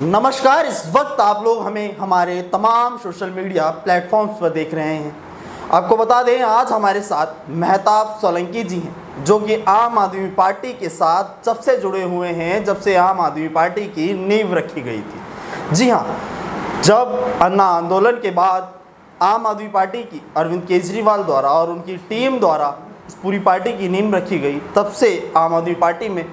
नमस्कार। इस वक्त आप लोग हमें हमारे तमाम सोशल मीडिया प्लेटफॉर्म्स पर देख रहे हैं। आपको बता दें, आज हमारे साथ मेहताब सोलंकी जी हैं, जो कि आम आदमी पार्टी के साथ जब से जुड़े हुए हैं, जब से आम आदमी पार्टी की नींव रखी गई थी। जी हाँ, जब अन्ना आंदोलन के बाद आम आदमी पार्टी की अरविंद केजरीवाल द्वारा और उनकी टीम द्वारा इस पूरी पार्टी की नींव रखी गई, तब से आम आदमी पार्टी में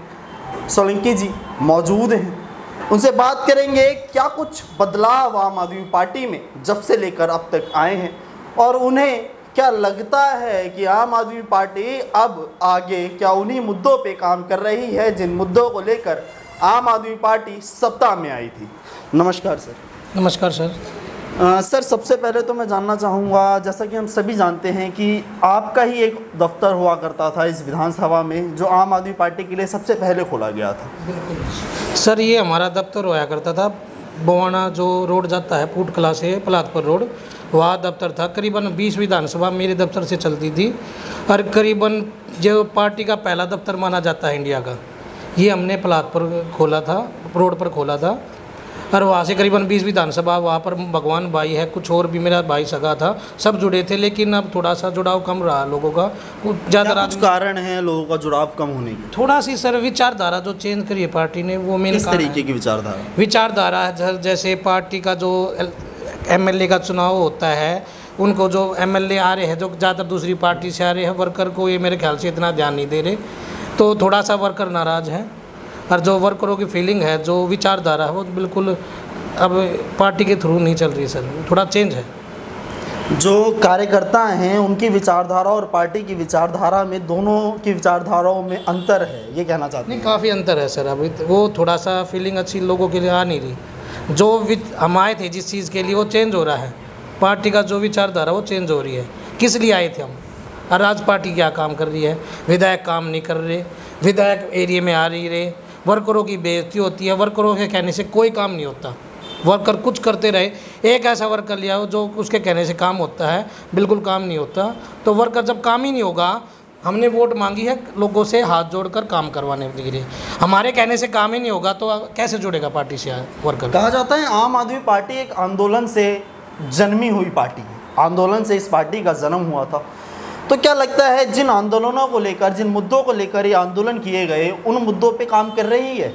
सोलंकी जी मौजूद हैं। उनसे बात करेंगे क्या कुछ बदलाव आम आदमी पार्टी में जब से लेकर अब तक आए हैं और उन्हें क्या लगता है कि आम आदमी पार्टी अब आगे क्या उन्हीं मुद्दों पे काम कर रही है जिन मुद्दों को लेकर आम आदमी पार्टी सत्ता में आई थी। नमस्कार सर। नमस्कार सर। सर, सबसे पहले तो मैं जानना चाहूँगा, जैसा कि हम सभी जानते हैं कि आपका ही एक दफ्तर हुआ करता था इस विधानसभा में, जो आम आदमी पार्टी के लिए सबसे पहले खोला गया था। सर, ये हमारा दफ्तर हुआ करता था बोवाना जो रोड जाता है फूड कला से पलातपुर रोड, वहाँ दफ्तर था। करीबन 20 विधानसभा मेरे दफ्तर से चलती थी और करीबन जो पार्टी का पहला दफ्तर माना जाता है इंडिया का, ये हमने पलातपुर खोला था, रोड पर खोला था। और वहाँ से करीबन 20 विधानसभा, वहाँ पर भगवान भाई है, कुछ और भी मेरा भाई सगा था, सब जुड़े थे। लेकिन अब थोड़ा सा जुड़ाव कम रहा लोगों का, ज़्यादा कुछ कारण है लोगों का जुड़ाव कम होने की? थोड़ा सी सर विचारधारा जो चेंज करी है पार्टी ने, वो मेन किस तरीके की विचारधारा है सर। जैसे पार्टी का जो एमएलए का चुनाव होता है, उनको जो एमएलए आ रहे हैं जो ज़्यादातर दूसरी पार्टी से आ रहे हैं, वर्कर को ये मेरे ख्याल से इतना ध्यान नहीं दे रहे, तो थोड़ा सा वर्कर नाराज़ है। और जो वर्करों की फीलिंग है, जो विचारधारा है, वो बिल्कुल अब पार्टी के थ्रू नहीं चल रही सर, थोड़ा चेंज है। जो कार्यकर्ता हैं उनकी विचारधारा और पार्टी की विचारधारा में, दोनों की विचारधाराओं में अंतर है, ये कहना चाहते हैं? नहीं, काफ़ी अंतर है सर। अभी वो थोड़ा सा फीलिंग अच्छी लोगों के लिए आ नहीं रही। जो हम आए थे जिस चीज़ के लिए, वो चेंज हो रहा है। पार्टी का जो विचारधारा वो चेंज हो रही है। किस लिए आए थे हम, और आज पार्टी क्या काम कर रही है? विधायक काम नहीं कर रहे, विधायक एरिया में आ रही रहे, वर्करों की बेइज्जती होती है, वर्करों के कहने से कोई काम नहीं होता। वर्कर कुछ करते रहे, एक ऐसा वर्कर लिया हो जो उसके कहने से काम होता है, बिल्कुल काम नहीं होता। तो वर्कर जब काम ही नहीं होगा, हमने वोट मांगी है लोगों से हाथ जोड़कर काम करवाने के लिए, हमारे कहने से काम ही नहीं होगा तो कैसे जुड़ेगा पार्टी से वर्कर? कहा जाता है आम आदमी पार्टी एक आंदोलन से जन्मी हुई पार्टी है, आंदोलन से इस पार्टी का जन्म हुआ था। तो क्या लगता है जिन आंदोलनों को लेकर, जिन मुद्दों को लेकर ये आंदोलन किए गए, उन मुद्दों पे काम कर रही है?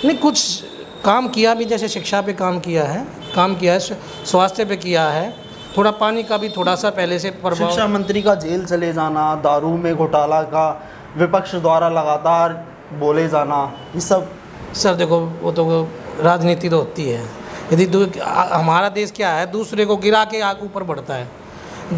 नहीं, कुछ काम किया भी, जैसे शिक्षा पे काम किया है, स्वास्थ्य पे किया है, थोड़ा पानी का भी थोड़ा सा पहले से प्रभाव। शिक्षा मंत्री का जेल चले जाना, दारू में घोटाला का विपक्ष द्वारा लगातार बोले जाना, ये सब सर देखो, वो तो राजनीति तो होती है। यदि हमारा देश क्या है, दूसरे को गिरा के आगे ऊपर बढ़ता है।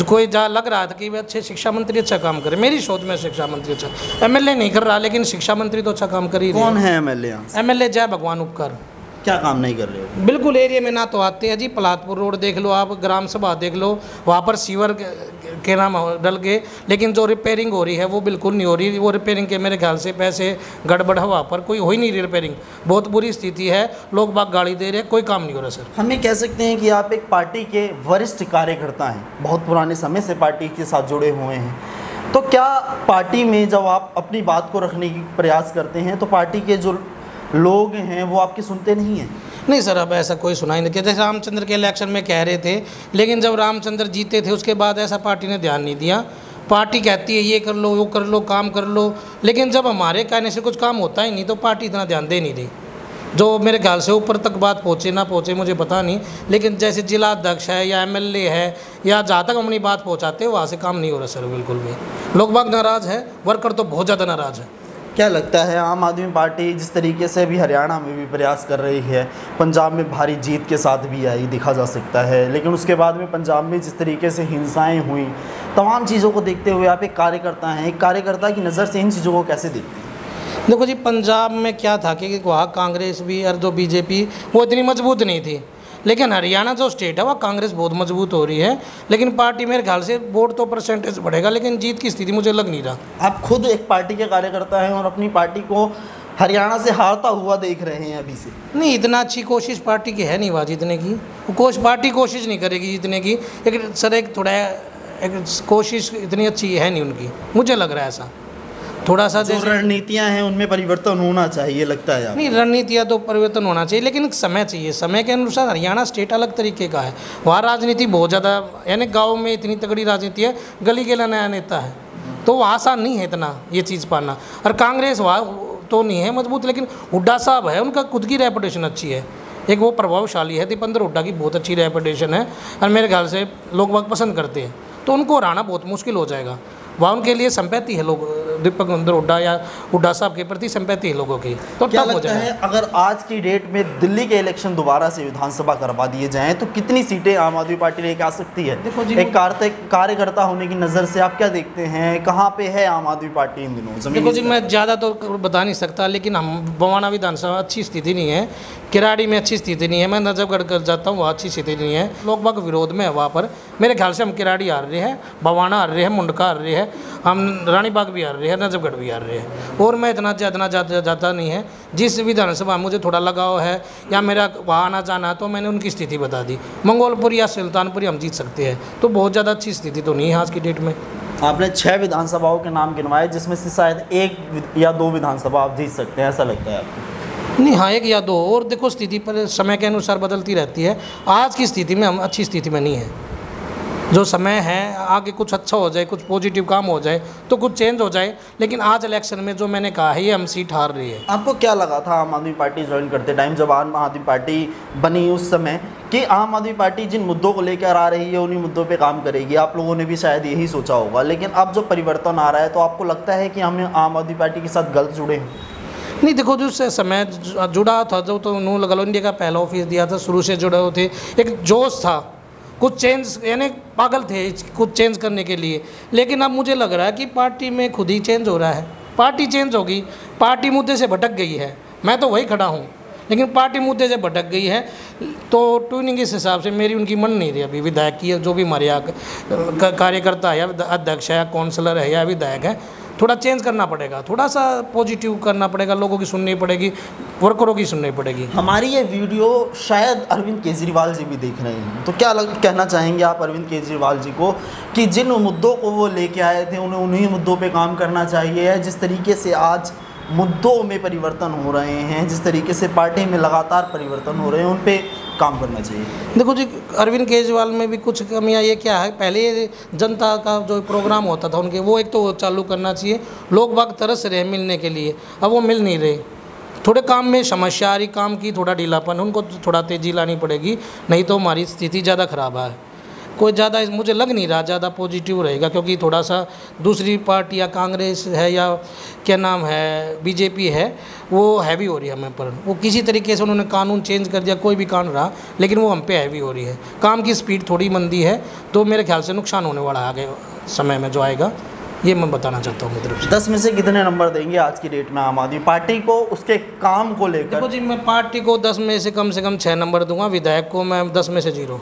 कोई जहाँ लग रहा था कि वे अच्छे शिक्षा मंत्री अच्छा काम करे, मेरी सोच में शिक्षा मंत्री अच्छा, एमएलए नहीं कर रहा लेकिन शिक्षा मंत्री तो अच्छा काम कर ही रहे। कौन है एमएलए? एमएलए जय भगवान उपकर। क्या काम नहीं कर रहे हो? बिल्कुल एरिया में ना तो आते हैं जी। पलातपुर रोड देख लो आप, ग्राम सभा देख लो, वहाँ पर सीवर के नाम डल गए, लेकिन जो रिपेयरिंग हो रही है वो बिल्कुल नहीं हो रही। वो रिपेयरिंग के मेरे ख्याल से पैसे गड़बड़ है, वहाँ पर कोई हो ही नहीं रही रिपेयरिंग, बहुत बुरी स्थिति है, लोग बाग गाड़ी दे रहे हैं, कोई काम नहीं हो रहा सर। हम ये कह सकते हैं कि आप एक पार्टी के वरिष्ठ कार्यकर्ता हैं, बहुत पुराने समय से पार्टी के साथ जुड़े हुए हैं, तो क्या पार्टी में जब आप अपनी बात को रखने की प्रयास करते हैं तो पार्टी के जो लोग हैं वो आपकी सुनते नहीं हैं? नहीं सर, अब ऐसा कोई सुनाई नहीं किया। जैसे रामचंद्र के इलेक्शन में कह रहे थे, लेकिन जब रामचंद्र जीते थे उसके बाद ऐसा पार्टी ने ध्यान नहीं दिया। पार्टी कहती है ये कर लो, वो कर लो, काम कर लो, लेकिन जब हमारे कहने से कुछ काम होता ही नहीं तो पार्टी इतना ध्यान दे नहीं रही। जो मेरे ख्याल से ऊपर तक बात पहुँचे ना पहुँचे मुझे पता नहीं, लेकिन जैसे जिला अध्यक्ष है या एमएलए है या जहाँ तक अपनी बात पहुँचाते हैं वहाँ से काम नहीं हो रहा सर, बिल्कुल भी। लोग बाग नाराज़ है, वर्कर तो बहुत ज़्यादा नाराज़ है। क्या लगता है आम आदमी पार्टी जिस तरीके से अभी हरियाणा में भी प्रयास कर रही है, पंजाब में भारी जीत के साथ भी आई देखा जा सकता है, लेकिन उसके बाद में पंजाब में जिस तरीके से हिंसाएं हुई, तमाम चीज़ों को देखते हुए आप एक कार्यकर्ता हैं, एक कार्यकर्ता की नज़र से इन चीज़ों को कैसे देखते हैं? देखो जी, पंजाब में क्या था कि वहाँ कांग्रेस भी और जो बीजेपी वो इतनी मजबूत नहीं थी, लेकिन हरियाणा जो स्टेट है वह कांग्रेस बहुत मजबूत हो रही है। लेकिन पार्टी मेरे ख्याल से वोट तो परसेंटेज बढ़ेगा, लेकिन जीत की स्थिति मुझे लग नहीं रहा। आप खुद एक पार्टी के कार्यकर्ता हैं और अपनी पार्टी को हरियाणा से हारता हुआ देख रहे हैं अभी से। नहीं, इतना अच्छी कोशिश पार्टी की है नहीं वहाँ जीतने की। पार्टी कोशिश नहीं करेगी जीतने की, लेकिन सर एक कोशिश इतनी अच्छी है नहीं उनकी, मुझे लग रहा है ऐसा। थोड़ा सा जो रणनीतियाँ हैं उनमें परिवर्तन होना चाहिए लगता है आपको? नहीं, रणनीतियाँ तो परिवर्तन होना चाहिए, लेकिन समय चाहिए। समय के अनुसार हरियाणा स्टेट अलग तरीके का है, वहाँ राजनीति बहुत ज़्यादा, यानी गांव में इतनी तगड़ी राजनीति है, गली गेला नया नेता है, तो वहाँ आसान नहीं है इतना ये चीज़ पाना। और कांग्रेस वहाँ तो नहीं है मजबूत, लेकिन हुड्डा साहब है, उनका खुद की रेपुटेशन अच्छी है, एक वो प्रभावशाली है। दीपेंद्र हुड्डा की बहुत अच्छी रेपुटेशन है और मेरे ख्याल से लोग बहुत पसंद करते हैं, तो उनको हराना बहुत मुश्किल हो जाएगा। वहाँ उनके लिए संपत्ति है, लोग दीपेंद्र हुड्डा या हुड्डा साहब के प्रति संपत्ति है लोगों की, तो क्या टफ हो लगता जाएगा। है अगर आज की डेट में दिल्ली के इलेक्शन दोबारा से विधानसभा करवा दिए जाएं तो कितनी सीटें आम आदमी पार्टी लेके आ सकती है? देखो जी, एक कार्यकर्ता होने की नज़र से आप क्या देखते हैं, कहाँ पे है आम आदमी पार्टी इन दिनों? देखो जी, मैं ज़्यादा तो बता नहीं सकता, लेकिन हम बवाना विधानसभा अच्छी स्थिति नहीं है, किराड़ी में अच्छी स्थिति नहीं है, मैं नजफगढ़ कर जाता हूँ, वहाँ अच्छी स्थिति नहीं है, लोग बाग विरोध में है वहाँ पर। मेरे ख्याल से हम किराड़ी हार रहे हैं, बवाना हार रहे हैं, मुंडका हार रहे हैं, हम रानीबाग भी हार रहे हैं, नजफगढ़ भी हार रहे हैं। और मैं इतना जाता नहीं है, जिस विधानसभा मुझे थोड़ा लगाव है या मेरा वहाँ आना जाना है तो मैंने उनकी स्थिति बता दी। मंगोलपुर या सुल्तानपुर हम जीत सकते हैं, तो बहुत ज़्यादा अच्छी स्थिति तो नहीं है आज की डेट में। आपने 6 विधानसभाओं के नाम गिनवाए, जिसमें से शायद 1 या 2 विधानसभा आप जीत सकते हैं, ऐसा लगता है आपको? नहीं, हाँ, 1 या 2, और देखो स्थिति पर समय के अनुसार बदलती रहती है। आज की स्थिति में हम अच्छी स्थिति में नहीं है, जो समय है आगे कुछ अच्छा हो जाए, कुछ पॉजिटिव काम हो जाए तो कुछ चेंज हो जाए, लेकिन आज इलेक्शन में जो मैंने कहा है ये हम सीट हार रही है। आपको क्या लगा था आम आदमी पार्टी ज्वाइन करते टाइम, जब आम आदमी पार्टी बनी उस समय, कि आम आदमी पार्टी जिन मुद्दों को लेकर आ रही है उन्हीं मुद्दों पे काम करेगी? आप लोगों ने भी शायद यही सोचा होगा, लेकिन अब जो परिवर्तन आ रहा है तो आपको लगता है कि हम आम आदमी पार्टी के साथ गलत जुड़े हैं? नहीं, देखो, जो समय जुड़ा था, जो तो न्यू लगल इंडिया का पहला ऑफिस दिया था, शुरू से जुड़े हुए थे, एक जोश था, कुछ चेंज, यानी पागल थे कुछ चेंज करने के लिए। लेकिन अब मुझे लग रहा है कि पार्टी में खुद ही चेंज हो रहा है, पार्टी चेंज होगी, पार्टी मुद्दे से भटक गई है। मैं तो वही खड़ा हूँ, लेकिन पार्टी मुद्दे से भटक गई है, तो ट्यूनिंग इस हिसाब से मेरी उनकी मन नहीं रही अभी। विधायक की जो भी हमारे यहाँ कार्यकर्ता है या अध्यक्ष है या काउंसलर है या विधायक है, थोड़ा चेंज करना पड़ेगा, थोड़ा सा पॉजिटिव करना पड़ेगा, लोगों की सुननी पड़ेगी, वर्करों की सुननी पड़ेगी। हमारी ये वीडियो शायद अरविंद केजरीवाल जी भी देख रहे हैं, तो क्या कहना चाहेंगे आप अरविंद केजरीवाल जी को कि जिन मुद्दों को वो लेके आए थे उन्हें उन्हीं मुद्दों पे काम करना चाहिए? जिस तरीके से आज मुद्दों में परिवर्तन हो रहे हैं, जिस तरीके से पार्टी में लगातार परिवर्तन हो रहे हैं, उन पे काम करना चाहिए? देखो जी, अरविंद केजरीवाल में भी कुछ कमियां ये क्या है, पहले जनता का जो प्रोग्राम होता था उनके, वो एक तो चालू करना चाहिए। लोग बाग तरस रहे मिलने के लिए, अब वो मिल नहीं रहे। थोड़े काम में समस्या आ रही, काम की थोड़ा ढीलापन, उनको थोड़ा तेज़ी लानी पड़ेगी, नहीं तो हमारी स्थिति ज़्यादा ख़राब है। कोई ज़्यादा मुझे लग नहीं रहा ज़्यादा पॉजिटिव रहेगा, क्योंकि थोड़ा सा दूसरी पार्टी या कांग्रेस है या क्या नाम है बीजेपी है, वो हैवी हो रही है हमें पर। वो किसी तरीके से उन्होंने कानून चेंज कर दिया, कोई भी कानून रहा, लेकिन वो हम पे हैवी हो रही है। काम की स्पीड थोड़ी मंदी है, तो मेरे ख्याल से नुकसान होने वाला है आगे समय में जो आएगा, ये मैं बताना चाहता हूँ मेरी तरफ से। 10 में से कितने नंबर देंगे आज की डेट में आम आदमी पार्टी को, उसके काम को लेकर? देखो जी, मैं पार्टी को 10 में से कम 6 नंबर दूंगा, विधायक को मैं 10 में से 0।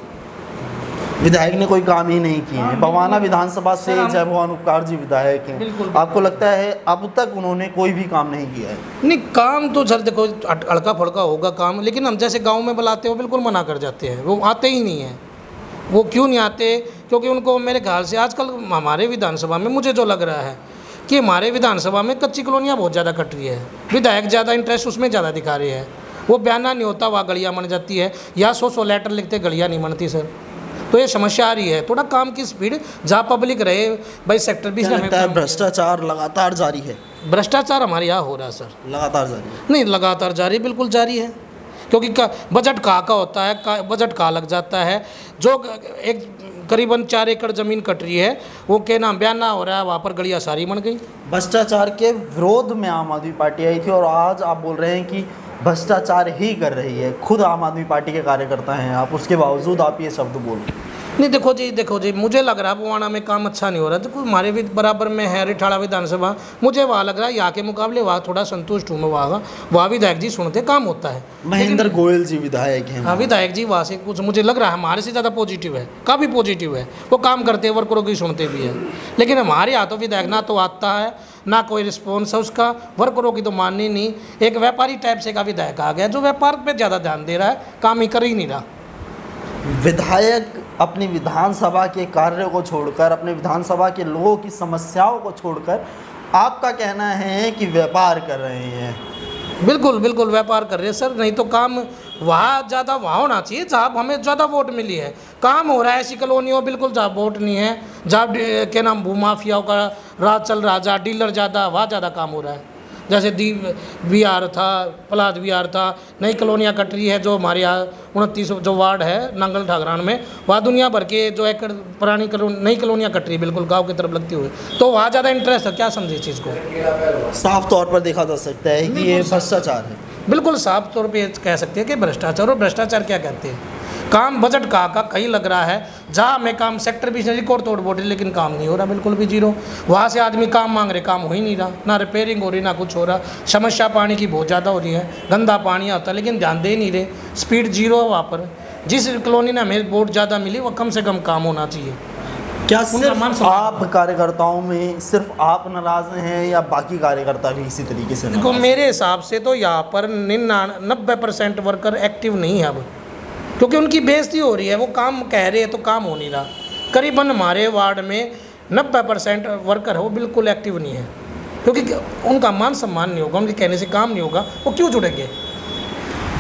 विधायक ने कोई काम ही नहीं किए हैं। बवाना विधानसभा से जय भवान उपकार जी विधायक हैं, आपको लगता है अब तक उन्होंने कोई भी काम नहीं किया है? नहीं, काम तो सर देखो हल्का फुल्का होगा काम, लेकिन हम जैसे गांव में बुलाते हो बिल्कुल मना कर जाते हैं, वो आते ही नहीं हैं। वो क्यों नहीं आते? क्योंकि उनको मेरे ख्याल से आजकल हमारे विधानसभा में मुझे जो लग रहा है कि हमारे विधानसभा में कच्ची कॉलोनियाँ बहुत ज़्यादा कट रही है, विधायक ज़्यादा इंटरेस्ट उसमें ज़्यादा दिखा रहे हैं। वो बयाना नहीं होता, वहाँ गलियाँ बन जाती है, या 100 लेटर लिखते गलियाँ नहीं बनती सर। तो ये समस्या आ रही है, थोड़ा काम की स्पीड जहाँ पब्लिक रहे भाई। सेक्टर 20 में भ्रष्टाचार लगातार जारी है? भ्रष्टाचार हमारे यहाँ हो रहा है सर, लगातार जारी? नहीं, लगातार जारी, बिल्कुल जारी है, क्योंकि बजट कहाँ का होता है, बजट कहाँ लग जाता है। जो एक करीबन 4 एकड़ ज़मीन कट रही है, वो क्या नाम बयाना हो रहा है, वहाँ पर गलियाँ सारी बन गई। भ्रष्टाचार के विरोध में आम आदमी पार्टी आई थी और आज आप बोल रहे हैं कि भ्रष्टाचार ही कर रही है। खुद आम आदमी पार्टी के कार्यकर्ता हैं आप, उसके बावजूद आप ये शब्द बोल रहे हैं। नहीं, देखो जी, मुझे लग रहा है बवाना में काम अच्छा नहीं हो रहा। देखो हमारे भी बराबर में है रिठाड़ा विधानसभा, मुझे वहाँ लग रहा है यहाँ के मुकाबले वहाँ थोड़ा संतुष्ट हूँ मैं। वहाँ विधायक जी सुनते काम होता है। महेंद्र गोयल जी विधायक हैं। हाँ, विधायक जी वहाँ से कुछ मुझे लग रहा है हमारे से ज़्यादा पॉजिटिव है, काफ़ी पॉजिटिव है। वो काम करते हैं, वर्करों की सुनते भी है। लेकिन हमारे यहाँ तो विधायक ना तो आता है ना कोई रिस्पॉन्स है उसका, वर्करों की तो माननी नहीं। एक व्यापारी टाइप से का विधायक आ गया जो व्यापार पर ज़्यादा ध्यान दे रहा है, काम ही कर ही नहीं रहा। विधायक अपनी विधानसभा के कार्य को छोड़कर, अपने विधानसभा के लोगों की समस्याओं को छोड़कर आपका कहना है कि व्यापार कर रहे हैं। बिल्कुल बिल्कुल व्यापार कर रहे हैं सर, नहीं तो काम वहाँ ज़्यादा वहाँ होना चाहिए जहाँ हमें ज़्यादा वोट मिली है। काम हो रहा है ऐसी कॉलोनियों बिल्कुल जहाँ वोट नहीं है, जहाँ क्या नाम भूमाफियाओं का राज चल रहा है, जहाँ डीलर ज़्यादा, वहाँ ज़्यादा काम हो रहा है। जैसे दीप विहार था, पलाद विहार था, नई कॉलोनियाँ कट रही है जो हमारे यहाँ 29 जो वार्ड है नांगल ठाकरान में, वहाँ दुनिया भर के जो एकड़ पुरानी नई कॉलोनियाँ कट रही है बिल्कुल गांव की तरफ लगती हुई, तो वहाँ ज़्यादा इंटरेस्ट है। क्या समझे इस चीज़ को? साफ तौर पर देखा जा सकता है कि ये भ्रष्टाचार है। बिल्कुल साफ तौर पे कह सकते हैं कि भ्रष्टाचार। और भ्रष्टाचार क्या कहते हैं? काम बजट का कहीं लग रहा है, जहाँ हमें काम सेक्टर भी रिकॉर्ड तोड़ बोल, लेकिन काम नहीं हो रहा, बिल्कुल भी जीरो। वहाँ से आदमी काम मांग रहे, काम हो ही नहीं रहा, ना रिपेयरिंग हो रही ना कुछ हो रहा। समस्या पानी की बहुत ज़्यादा हो रही है, गंदा पानी आता है लेकिन ध्यान दे नहीं रहे, स्पीड जीरो है वहाँ पर। जिस कॉलोनी ने हमें वोट ज़्यादा मिली वो कम से कम काम होना चाहिए। क्या सिर्फ आप कार्यकर्ताओं में सिर्फ आप नाराज हैं या बाकी कार्यकर्ता भी इसी तरीके से? देखो मेरे हिसाब से तो यहाँ पर 90% वर्कर एक्टिव नहीं है अब, क्योंकि उनकी बेइज्जती हो रही है। वो काम कह रहे हैं तो काम हो नहीं रहा। करीबन हमारे वार्ड में 90% वर्कर है वो बिल्कुल एक्टिव नहीं है, क्योंकि उनका मान सम्मान नहीं होगा, उनके कहने से काम नहीं होगा, वो क्यों जुड़ेंगे?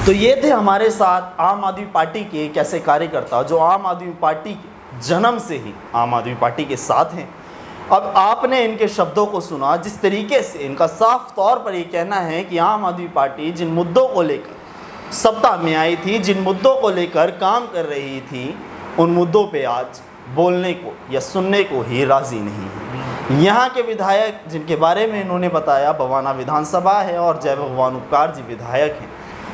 तो ये थे हमारे साथ आम आदमी पार्टी के एक ऐसे कार्यकर्ता जो आम आदमी पार्टी के जन्म से ही आम आदमी पार्टी के साथ हैं। अब आपने इनके शब्दों को सुना, जिस तरीके से इनका साफ तौर पर ये कहना है कि आम आदमी पार्टी जिन मुद्दों को लेकर सत्ता में आई थी, जिन मुद्दों को लेकर काम कर रही थी, उन मुद्दों पे आज बोलने को या सुनने को ही राज़ी नहीं है। यहाँ के विधायक जिनके बारे में इन्होंने बताया, बवाना विधानसभा है और जय भगवान उपकार जी विधायक हैं।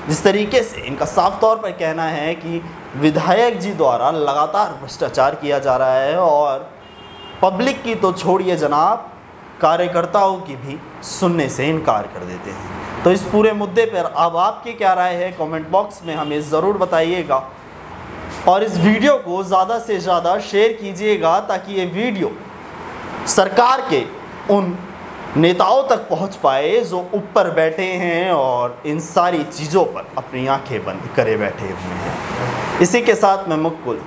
जिस तरीके से इनका साफ तौर पर कहना है कि विधायक जी द्वारा लगातार भ्रष्टाचार किया जा रहा है और पब्लिक की तो छोड़िए जनाब, कार्यकर्ताओं की भी सुनने से इनकार कर देते हैं। तो इस पूरे मुद्दे पर अब आपकी क्या राय है, कमेंट बॉक्स में हमें ज़रूर बताइएगा और इस वीडियो को ज़्यादा से ज़्यादा शेयर कीजिएगा ताकि ये वीडियो सरकार के उन नेताओं तक पहुंच पाए जो ऊपर बैठे हैं और इन सारी चीज़ों पर अपनी आंखें बंद करे बैठे हुए हैं। इसी के साथ मैं मुकुल